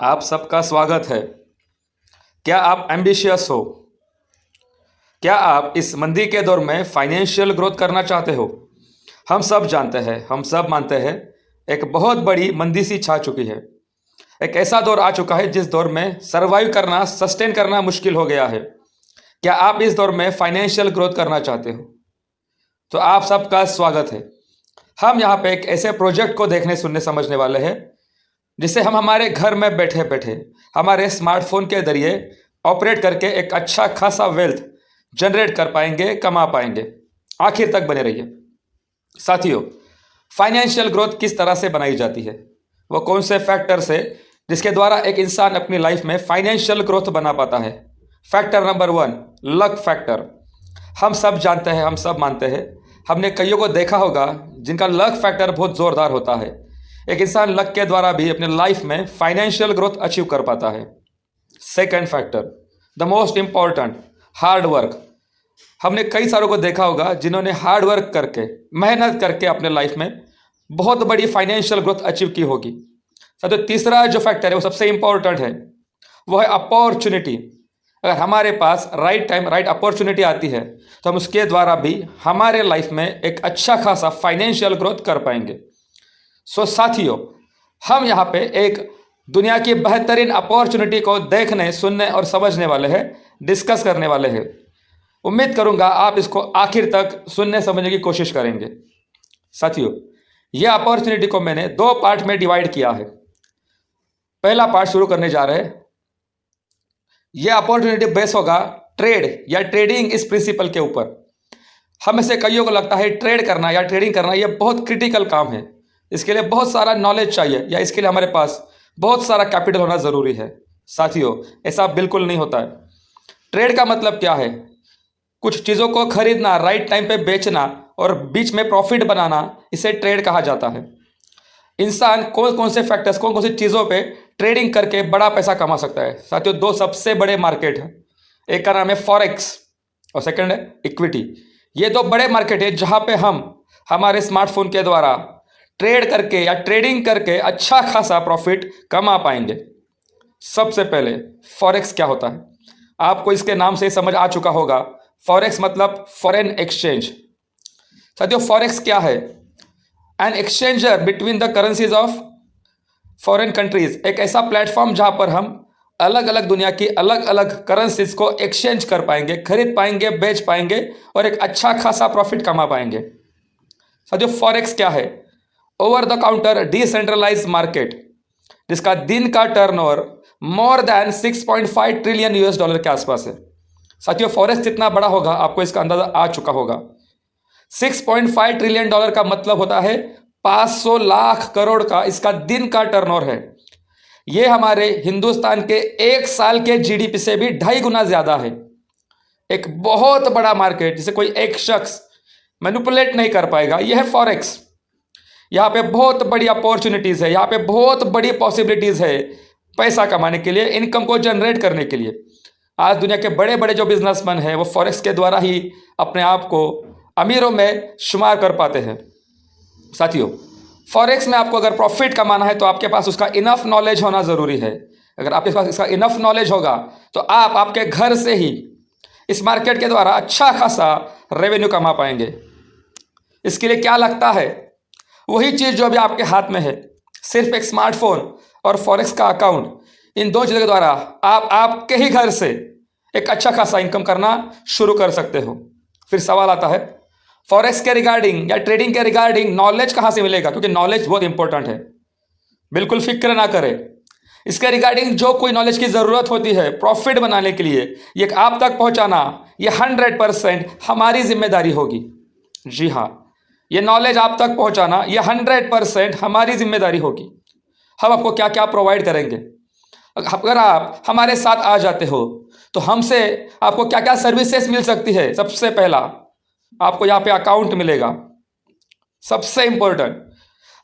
आप सबका स्वागत है। क्या आप एम्बिशियस हो? क्या आप इस मंदी के दौर में फाइनेंशियल ग्रोथ करना चाहते हो? हम सब जानते हैं, हम सब मानते हैं, एक बहुत बड़ी मंदी सी छा चुकी है। एक ऐसा दौर आ चुका है जिस दौर में सरवाइव करना, सस्टेन करना मुश्किल हो गया है। क्या आप इस दौर में फाइनेंशियल ग्रोथ करना चाहते हो? तो आप सबका स्वागत है। हम यहाँ पे एक ऐसे प्रोजेक्ट को देखने, सुनने, समझने वाले हैं जिसे हम हमारे घर में बैठे बैठे हमारे स्मार्टफोन के जरिए ऑपरेट करके एक अच्छा खासा वेल्थ जनरेट कर पाएंगे, कमा पाएंगे। आखिर तक बने रहिए साथियों। फाइनेंशियल ग्रोथ किस तरह से बनाई जाती है, वो कौन से फैक्टर्स है जिसके द्वारा एक इंसान अपनी लाइफ में फाइनेंशियल ग्रोथ बना पाता है। Factor number 1, luck factor. हम सब जानते हैं, हम सब मानते हैं, हमने कईयों को देखा होगा जिनका लक फैक्टर बहुत ज़ोरदार होता है। एक इंसान लक के द्वारा भी अपने लाइफ में फाइनेंशियल ग्रोथ अचीव कर पाता है। Second factor, the most important, hard work. हमने कई सारों को देखा होगा जिन्होंने हार्ड वर्क करके, मेहनत करके अपने लाइफ में बहुत बड़ी फाइनेंशियल ग्रोथ अचीव की होगी। तो तीसरा जो फैक्टर है वो सबसे इंपॉर्टेंट है, वो है अपॉर्चुनिटी। अगर हमारे पास राइट टाइम, राइट अपॉर्चुनिटी आती है तो हम उसके द्वारा भी हमारे लाइफ में एक अच्छा खासा फाइनेंशियल ग्रोथ कर पाएंगे। सो साथियों, हम यहाँ पे एक दुनिया की बेहतरीन अपॉर्चुनिटी को देखने, सुनने और समझने वाले हैं, डिस्कस करने वाले हैं। उम्मीद करूंगा आप इसको आखिर तक सुनने समझने की कोशिश करेंगे। साथियों, यह अपॉर्चुनिटी को मैंने 2 पार्ट में डिवाइड किया है। पहला पार्ट शुरू करने जा रहे हैं। यह अपॉर्चुनिटी बेस होगा ट्रेड या ट्रेडिंग इस प्रिंसिपल के ऊपर। हम में से कईयों को लगता है ट्रेड करना या ट्रेडिंग करना यह बहुत क्रिटिकल काम है, इसके लिए बहुत सारा नॉलेज चाहिए या इसके लिए हमारे पास बहुत सारा कैपिटल होना ज़रूरी है। साथियों, ऐसा बिल्कुल नहीं होता है। ट्रेड का मतलब क्या है? कुछ चीज़ों को खरीदना, राइट टाइम पे बेचना और बीच में प्रॉफिट बनाना, इसे ट्रेड कहा जाता है। इंसान कौन कौन से फैक्टर्स, कौन कौन सी चीज़ों पे ट्रेडिंग करके बड़ा पैसा कमा सकता है? साथियों, 2 सबसे बड़े मार्केट हैं। एक का नाम है फॉरेक्स और सेकंड है इक्विटी। ये 2 बड़े मार्केट है जहाँ पे हम हमारे स्मार्टफोन के द्वारा ट्रेड करके या ट्रेडिंग करके अच्छा खासा प्रॉफिट कमा पाएंगे। सबसे पहले फॉरेक्स क्या होता है? आपको इसके नाम से समझ आ चुका होगा। फॉरेक्स मतलब फॉरेन एक्सचेंज। साथियों, फॉरेक्स क्या है? An exchanger between the currencies of foreign countries. एक ऐसा प्लेटफॉर्म जहां पर हम अलग अलग दुनिया की अलग अलग करेंसीज को एक्सचेंज कर पाएंगे, खरीद पाएंगे, बेच पाएंगे और एक अच्छा खासा प्रॉफिट कमा पाएंगे। साथियों, फॉरेक्स क्या है? Over the counter decentralise market जिसका दिन का turnover more than 6.5 trillion US dollar के आसपास है। साथियों, फॉरेक्स जितना बड़ा होगा आपको इसका अंदाजा आ चुका होगा। 6.5 ट्रिलियन डॉलर का मतलब होता है 500 लाख करोड़ का इसका दिन का टर्नओवर है। यह हमारे हिंदुस्तान के 1 साल के जीडीपी से भी 2.5 गुना ज्यादा है। एक बहुत बड़ा मार्केट जिसे कोई एक शख्स मैनिपुलेट नहीं कर पाएगा, यह है फॉरेक्स। यहाँ पे बहुत बड़ी अपॉर्चुनिटीज़ है, यहाँ पे बहुत बड़ी पॉसिबिलिटीज़ है पैसा कमाने के लिए, इनकम को जनरेट करने के लिए। आज दुनिया के बड़े बड़े जो बिजनेसमैन हैं वो फॉरेक्स के द्वारा ही अपने आप को अमीरों में शुमार कर पाते हैं। साथियों, फॉरेक्स में आपको अगर प्रॉफिट कमाना है तो आपके पास उसका इनफ नॉलेज होना ज़रूरी है। अगर आपके पास इसका इनफ नॉलेज होगा तो आप आपके घर से ही इस मार्केट के द्वारा अच्छा खासा रेवेन्यू कमा पाएंगे। इसके लिए क्या लगता है? वही चीज़ जो अभी आपके हाथ में है, सिर्फ एक स्मार्टफोन और फॉरेक्स का अकाउंट। इन 2 चीज़ों के द्वारा आप आपके ही घर से एक अच्छा खासा इनकम करना शुरू कर सकते हो। फिर सवाल आता है, फॉरेक्स के रिगार्डिंग या ट्रेडिंग के रिगार्डिंग नॉलेज कहाँ से मिलेगा? क्योंकि नॉलेज बहुत इंपॉर्टेंट है। बिल्कुल फिक्र ना करें, इसके रिगार्डिंग जो कोई नॉलेज की ज़रूरत होती है प्रॉफिट बनाने के लिए, ये आप तक पहुँचाना ये 100% हमारी जिम्मेदारी होगी। जी हाँ, ये नॉलेज आप तक पहुंचाना ये 100% हमारी जिम्मेदारी होगी। हम आपको क्या क्या प्रोवाइड करेंगे? अगर आप हमारे साथ आ जाते हो तो हमसे आपको क्या क्या सर्विसेज मिल सकती है? सबसे पहला, आपको यहाँ पे अकाउंट मिलेगा। सबसे इंपॉर्टेंट,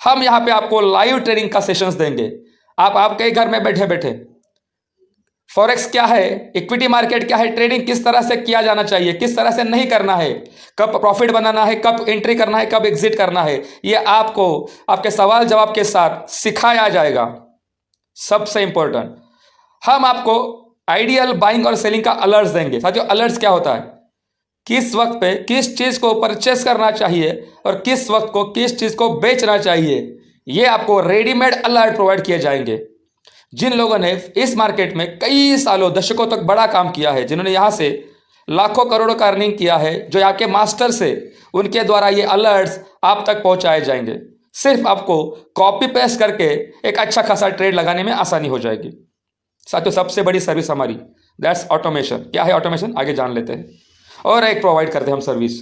हम यहाँ पे आपको लाइव ट्रेनिंग का सेशंस देंगे। आप आपके घर में बैठे बैठे फॉरेक्स क्या है, इक्विटी मार्केट क्या है, ट्रेडिंग किस तरह से किया जाना चाहिए, किस तरह से नहीं करना है, कब प्रॉफिट बनाना है, कब एंट्री करना है, कब एग्जिट करना है, ये आपको आपके सवाल जवाब के साथ सिखाया जाएगा। सबसे इंपॉर्टेंट, हम आपको आइडियल बाइंग और सेलिंग का अलर्ट्स देंगे। साथियों, अलर्ट्स क्या होता है? किस वक्त पे किस चीज़ को परचेस करना चाहिए और किस वक्त को किस चीज़ को बेचना चाहिए, ये आपको रेडीमेड अलर्ट प्रोवाइड किए जाएंगे। जिन लोगों ने इस मार्केट में कई सालों दशकों तक बड़ा काम किया है, जिन्होंने यहाँ से लाखों करोड़ों का अर्निंग किया है, जो यहाँ के मास्टर से, उनके द्वारा ये अलर्ट्स आप तक पहुँचाए जाएंगे। सिर्फ आपको कॉपी पेस्ट करके एक अच्छा खासा ट्रेड लगाने में आसानी हो जाएगी। साथियों, सबसे बड़ी सर्विस हमारी दैट्स ऑटोमेशन। क्या है ऑटोमेशन? आगे जान लेते हैं। और एक प्रोवाइड करते हैं हम सर्विस,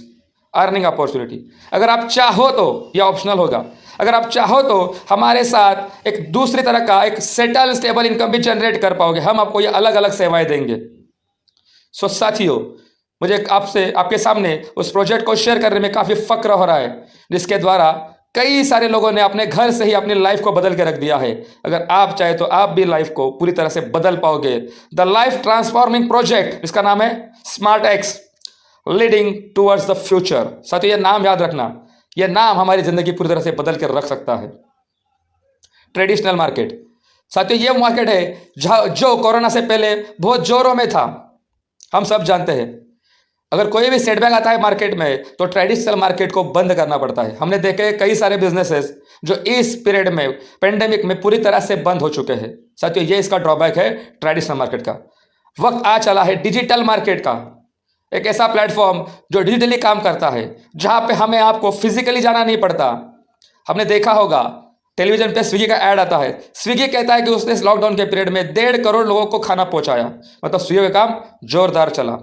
अर्निंग अपॉर्चुनिटी। अगर आप चाहो तो यह ऑप्शनल होगा, अगर आप चाहो तो हमारे साथ एक दूसरी तरह का एक सेटल स्टेबल इनकम भी जनरेट कर पाओगे। हम आपको ये अलग अलग सेवाएं देंगे। सो साथियों, मुझे आपसे आपके सामने उस प्रोजेक्ट को शेयर करने में काफ़ी फक्र हो रहा है, जिसके द्वारा कई सारे लोगों ने अपने घर से ही अपनी लाइफ को बदल के रख दिया है। अगर आप चाहे तो आप भी लाइफ को पूरी तरह से बदल पाओगे। द लाइफ ट्रांसफॉर्मिंग प्रोजेक्ट, इसका नाम है smart x, leading towards the future. साथियों, यह नाम याद रखना, यह नाम हमारी जिंदगी पूरी तरह से बदल कर रख सकता है। ट्रेडिशनल मार्केट, साथियों यह मार्केट है जो कोरोना से पहले बहुत जोरों में था। हम सब जानते हैं, अगर कोई भी सेटबैक आता है मार्केट में तो ट्रेडिशनल मार्केट को बंद करना पड़ता है। हमने देखे कई सारे बिजनेसेस जो इस पीरियड में, पेंडेमिक में पूरी तरह से बंद हो चुके हैं। साथियों, ये इसका ड्रॉबैक है ट्रेडिशनल मार्केट का। वक्त आ चला है डिजिटल मार्केट का, एक ऐसा प्लेटफॉर्म जो डिजिटली काम करता है, जहां पे हमें आपको फिजिकली जाना नहीं पड़ता। हमने देखा होगा टेलीविजन पे स्विगी का ऐड आता है, स्विगी कहता है कि उसने इस लॉकडाउन के पीरियड में 1.5 करोड़ लोगों को खाना पहुंचाया। मतलब स्विगी का काम जोरदार चला।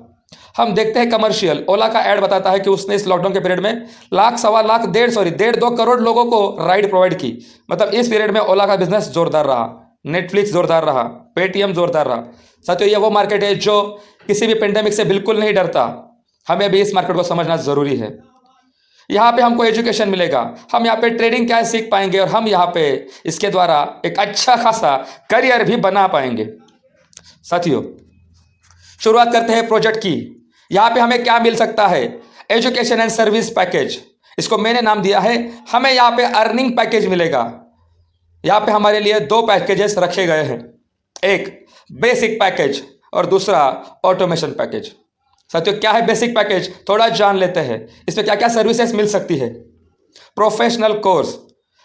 हम देखते हैं कमर्शियल, ओला का ऐड बताता है कि उसने इस लॉकडाउन के पीरियड में लाख, सवा लाख, 1.5 करोड़ लोगों को राइड प्रोवाइड की। मतलब इस पीरियड में ओला का बिजनेस जोरदार रहा, नेटफ्लिक्स जोरदार रहा, पेटीएम जोरदार रहा। साथियों, ये वो मार्केट है जो किसी भी पेंडेमिक से बिल्कुल नहीं डरता। हमें भी इस मार्केट को समझना जरूरी है। यहाँ पे हमको एजुकेशन मिलेगा, हम यहाँ पे ट्रेडिंग क्या सीख पाएंगे और हम यहाँ पे इसके द्वारा एक अच्छा खासा करियर भी बना पाएंगे। साथियों, शुरुआत करते हैं प्रोजेक्ट की। यहाँ पे हमें क्या मिल सकता है? एजुकेशन एंड सर्विस पैकेज, इसको मैंने नाम दिया है। हमें यहाँ पे अर्निंग पैकेज मिलेगा। यहाँ पे हमारे लिए 2 पैकेजेस रखे गए हैं, एक बेसिक पैकेज और दूसरा ऑटोमेशन पैकेज। साथियों, क्या है बेसिक पैकेज? थोड़ा जान लेते हैं इसमें क्या क्या सर्विसेज मिल सकती है। प्रोफेशनल कोर्स,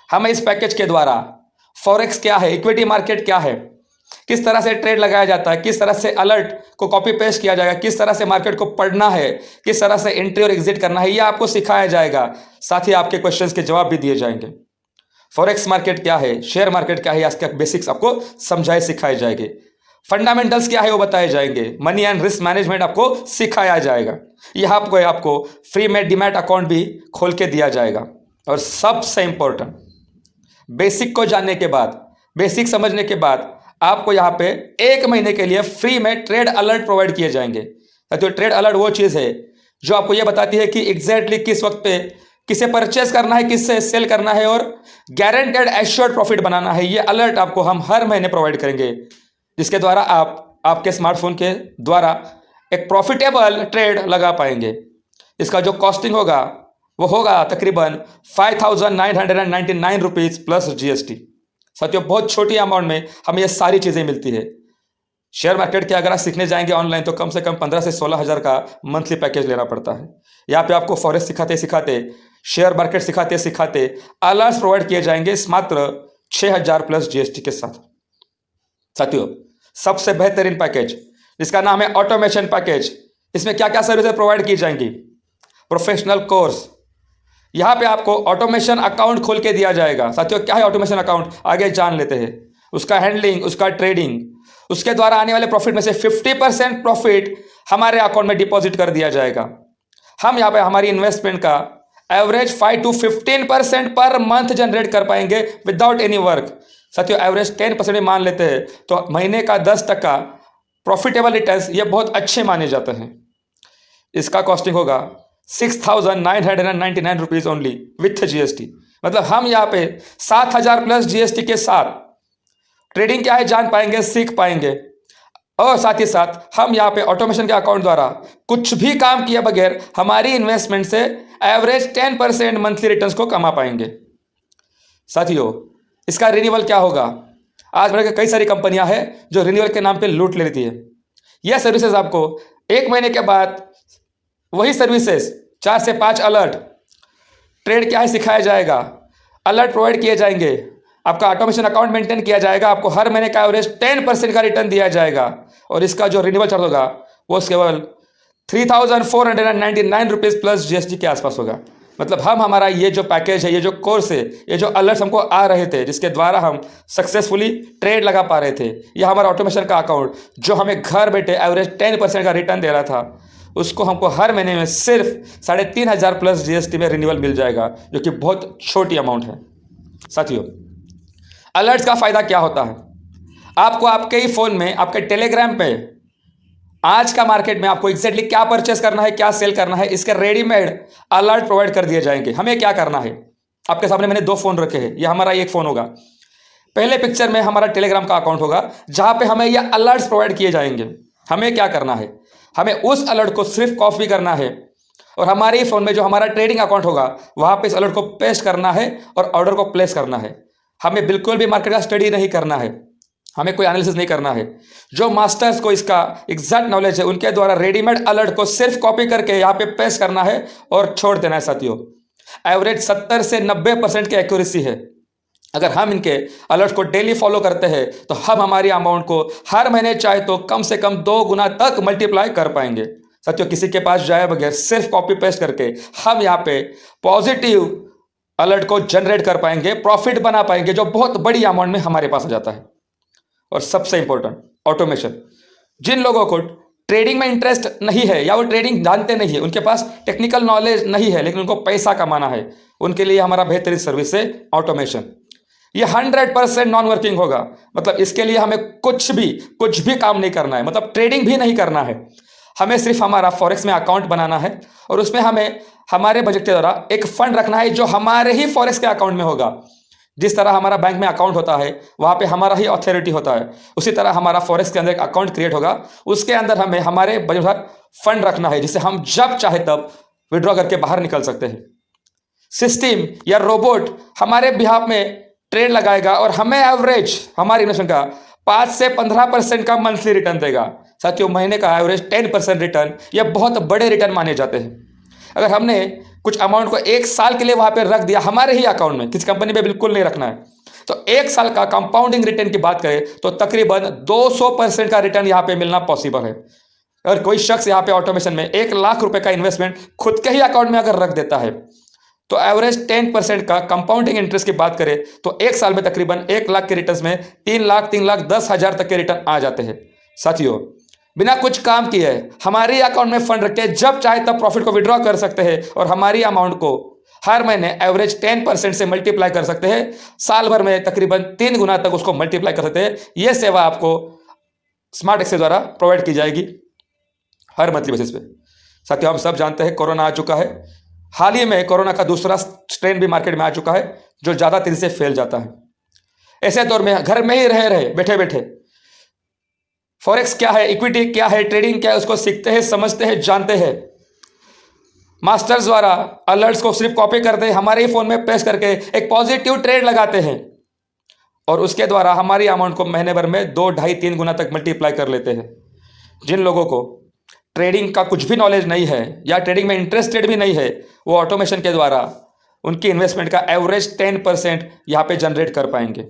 हमें इस पैकेज के द्वारा फॉरेक्स क्या है, इक्विटी मार्केट क्या है, किस तरह से ट्रेड लगाया जाता है, किस तरह से अलर्ट को कॉपी पेस्ट किया जाएगा, किस तरह से मार्केट को पढ़ना है, किस तरह से एंट्री और एग्जिट करना है, यह आपको सिखाया जाएगा। साथ ही आपके क्वेश्चंस के जवाब भी दिए जाएंगे। फॉरेक्स मार्केट क्या है, शेयर मार्केट क्या है, इसके बेसिक्स आपको समझाए सिखाए जाएंगे। फंडामेंटल्स क्या है वो बताए जाएंगे। मनी एंड रिस्क मैनेजमेंट आपको सिखाया जाएगा। यह आपको फ्री में डीमैट अकाउंट भी खोल के दिया जाएगा। और सबसे इंपॉर्टेंट, बेसिक को जानने के बाद, बेसिक समझने के बाद आपको यहाँ पे 1 महीने के लिए फ्री में ट्रेड अलर्ट प्रोवाइड किए जाएंगे। तो ट्रेड अलर्ट वो चीज़ है जो आपको ये बताती है कि एग्जैक्टली किस वक्त पे किसे परचेस करना है, किससे सेल करना है और गारंटेड एश्योर्ड प्रॉफिट बनाना है। ये अलर्ट आपको हम हर महीने प्रोवाइड करेंगे, जिसके द्वारा आप आपके स्मार्टफोन के द्वारा एक प्रॉफिटेबल ट्रेड लगा पाएंगे। इसका जो कॉस्टिंग होगा वो होगा तकरीबन 5,999 रुपीज़ प्लस GST। साथियों, बहुत छोटी अमाउंट में हमें ये सारी चीज़ें मिलती है। शेयर मार्केट के अगर आप सीखने जाएंगे ऑनलाइन तो कम से कम 15 से 16 हज़ार का मंथली पैकेज लेना पड़ता है। यहाँ पे आपको फॉरेक्स सिखाते सिखाते, शेयर मार्केट सिखाते सिखाते अलर्ट्स प्रोवाइड किए जाएंगे मात्र 6,000 प्लस GST के साथ। साथियों, सबसे बेहतरीन पैकेज जिसका नाम है ऑटोमेशन पैकेज, इसमें क्या क्या सर्विसेज प्रोवाइड की जाएंगी? प्रोफेशनल कोर्स, यहाँ पे आपको ऑटोमेशन अकाउंट खोल के दिया जाएगा। साथियों, क्या है ऑटोमेशन अकाउंट? आगे जान लेते हैं। उसका हैंडलिंग, उसका ट्रेडिंग, उसके द्वारा आने वाले प्रॉफिट में से 50% प्रॉफिट हमारे अकाउंट में डिपॉजिट कर दिया जाएगा। हम यहाँ पे हमारी इन्वेस्टमेंट का average 5 to 15% per month generate कर पाएंगे विदाउट एनी वर्क। साथियों, एवरेज 10% में मान लेते हैं तो महीने का 10% प्रॉफिटेबल रिटर्न्स ये बहुत अच्छे माने जाते हैं। इसका कॉस्टिंग होगा 6,999 रुपीज़ ओनली विथ GST। मतलब हम यहाँ पे 7,000 प्लस GST के साथ ट्रेडिंग क्या है जान पाएंगे, सीख पाएंगे। और साथ ही साथ हम यहाँ पे ऑटोमेशन के अकाउंट द्वारा कुछ भी काम किए बगैर हमारी इन्वेस्टमेंट से एवरेज 10% मंथली रिटर्न्स को कमा पाएंगे। साथियों, इसका रिन्यूअल क्या होगा? आज मेरे कई सारी कंपनियां हैं जो रिन्यूअल के नाम पे लूट ले लेती है। यह सर्विसेज आपको 1 महीने के बाद वही सर्विसेज 4 से 5 अलर्ट, ट्रेड क्या है सिखाया जाएगा, अलर्ट प्रोवाइड किए जाएंगे, आपका ऑटोमेशन अकाउंट मेंटेन किया जाएगा, आपको हर महीने का एवरेज 10% का रिटर्न दिया जाएगा और इसका जो रिन्यूअल चार्ज होगा वो केवल 3,499 रुपीज़ प्लस जीएसटी के आसपास होगा। मतलब हमारा ये जो पैकेज है, ये जो कोर्स है, ये जो अलर्ट्स हमको आ रहे थे जिसके द्वारा हम सक्सेसफुली ट्रेड लगा पा रहे थे, यह हमारा ऑटोमेशन का अकाउंट जो हमें घर बैठे एवरेज 10% का रिटर्न दे रहा था, उसको हमको हर महीने में सिर्फ 3,500 प्लस जीएसटी में रिन्यूअल मिल जाएगा, जो कि बहुत छोटी अमाउंट है। साथियों, अलर्ट्स का फ़ायदा क्या होता है? आपको आपके ही फ़ोन में, आपके टेलीग्राम पे आज का मार्केट में आपको एग्जैक्टली क्या परचेस करना है, क्या सेल करना है, इसके रेडीमेड अलर्ट प्रोवाइड कर दिए जाएंगे। हमें क्या करना है, आपके सामने मैंने 2 फ़ोन रखे हैं, यह हमारा एक फ़ोन होगा। पहले पिक्चर में हमारा टेलीग्राम का अकाउंट होगा जहां पे हमें यह अलर्ट्स प्रोवाइड किए जाएंगे। हमें क्या करना है, हमें उस अलर्ट को सिर्फ कॉपी करना है और हमारे ही फ़ोन में जो हमारा ट्रेडिंग अकाउंट होगा वहां पे इस अलर्ट को पेस्ट करना है और ऑर्डर को प्लेस करना है। हमें बिल्कुल भी मार्केट का स्टडी नहीं करना है, हमें कोई एनालिसिस नहीं करना है। जो मास्टर्स को इसका एग्जैक्ट नॉलेज है उनके द्वारा रेडीमेड अलर्ट को सिर्फ कॉपी करके यहाँ पे पेस्ट करना है और छोड़ देना है। साथियों, एवरेज 70 से 90% की एक्यूरेसी है। अगर हम इनके अलर्ट को डेली फॉलो करते हैं तो हम हमारी अमाउंट को हर महीने चाहे तो कम से कम 2 गुना तक मल्टीप्लाई कर पाएंगे। साथियों, किसी के पास जाए बगैर सिर्फ कॉपी पेस्ट करके हम यहाँ पे पॉजिटिव अलर्ट को जनरेट कर पाएंगे, प्रॉफिट बना पाएंगे, जो बहुत बड़ी अमाउंट में हमारे पास आ जाता है। और सबसे इंपॉर्टेंट, ऑटोमेशन। जिन लोगों को ट्रेडिंग में इंटरेस्ट नहीं है या वो ट्रेडिंग जानते नहीं है, उनके पास टेक्निकल नॉलेज नहीं है लेकिन उनको पैसा कमाना है, उनके लिए हमारा बेहतरीन सर्विस है ऑटोमेशन। ये 100% नॉन वर्किंग होगा। मतलब इसके लिए हमें कुछ भी काम नहीं करना है, मतलब ट्रेडिंग भी नहीं करना है। हमें सिर्फ हमारा फॉरेक्स में अकाउंट बनाना है और उसमें हमें हमारे बजट के द्वारा एक फंड रखना है जो हमारे ही फॉरेक्स के अकाउंट में होगा। जिस तरह हमारा बैंक में अकाउंट होता है वहाँ पे हमारा ही अथॉरिटी होता है, उसी तरह हमारा फॉरेक्स के अंदर एक अकाउंट क्रिएट होगा, उसके अंदर हमें हमारे बजट फंड रखना है जिसे हम जब चाहे तब विड्रॉ करके बाहर निकल सकते हैं। सिस्टम या रोबोट हमारे बिहाफ में ट्रेड लगाएगा और हमें एवरेज हमारे इन्वेस्टमेंट का 5 से 15% का मंथली रिटर्न देगा। साथियों, महीने का एवरेज 10% रिटर्न, यह बहुत बड़े रिटर्न माने जाते हैं। अगर हमने कुछ अमाउंट को 1 साल के लिए वहां पे रख दिया हमारे ही अकाउंट में, किसी कंपनी में बिल्कुल नहीं रखना है, तो 1 साल का कंपाउंडिंग रिटर्न की बात करें तो तकरीबन 200% का रिटर्न यहाँ पे मिलना पॉसिबल है। अगर कोई शख्स यहाँ पे ऑटोमेशन में 1 लाख रुपए का इन्वेस्टमेंट खुद के ही अकाउंट में अगर रख देता है तो एवरेज 10% का कंपाउंडिंग इंटरेस्ट की बात करें तो 1 साल में तकरीबन 1 लाख के रिटर्न में 3,10,000 तक के रिटर्न आ जाते हैं। साथियों, बिना कुछ काम किए हमारे अकाउंट में फंड रख के जब चाहे तब प्रॉफिट को विड्रॉ कर सकते हैं और हमारी अमाउंट को हर महीने एवरेज 10% से मल्टीप्लाई कर सकते हैं। साल भर में तकरीबन 3 गुना तक उसको मल्टीप्लाई कर सकते हैं। यह सेवा आपको स्मार्ट एक्सेस द्वारा प्रोवाइड की जाएगी हर मंथली बेसिस पे। साथियों, हम सब जानते हैं कोरोना आ चुका है। हाल ही में कोरोना का दूसरा स्ट्रेन भी मार्केट में आ चुका है जो ज़्यादा तेजी से फैल जाता है। ऐसे दौर में घर में ही रहे बैठे बैठे फॉरेक्स क्या है, इक्विटी क्या है, ट्रेडिंग क्या है, उसको सीखते हैं, समझते हैं, जानते हैं। मास्टर्स द्वारा अलर्ट्स को सिर्फ कॉपी करते हैं, हमारे ही फोन में पेस्ट करके एक पॉजिटिव ट्रेड लगाते हैं और उसके द्वारा हमारी अमाउंट को महीने भर में 2, 2.5, 3 गुना तक मल्टीप्लाई कर लेते हैं। जिन लोगों को ट्रेडिंग का कुछ भी नॉलेज नहीं है या ट्रेडिंग में इंटरेस्टेड भी नहीं है, वो ऑटोमेशन के द्वारा उनकी इन्वेस्टमेंट का एवरेज 10% यहाँ पे जनरेट कर पाएंगे।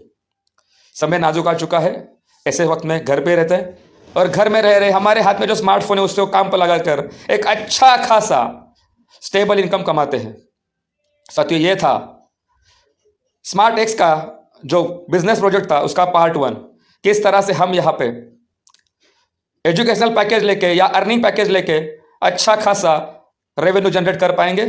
समय नाजुक आ चुका है, ऐसे वक्त में घर पे रहते हैं और घर में रह रहे हमारे हाथ में जो स्मार्टफोन है उससे वो काम पर लगाकर एक अच्छा खासा स्टेबल इनकम कमाते हैं। साथियों, ये था स्मार्ट एक्स का जो बिजनेस प्रोजेक्ट था उसका पार्ट 1, किस तरह से हम यहाँ पे एजुकेशनल पैकेज लेके या अर्निंग पैकेज लेके अच्छा खासा रेवेन्यू जनरेट कर पाएंगे।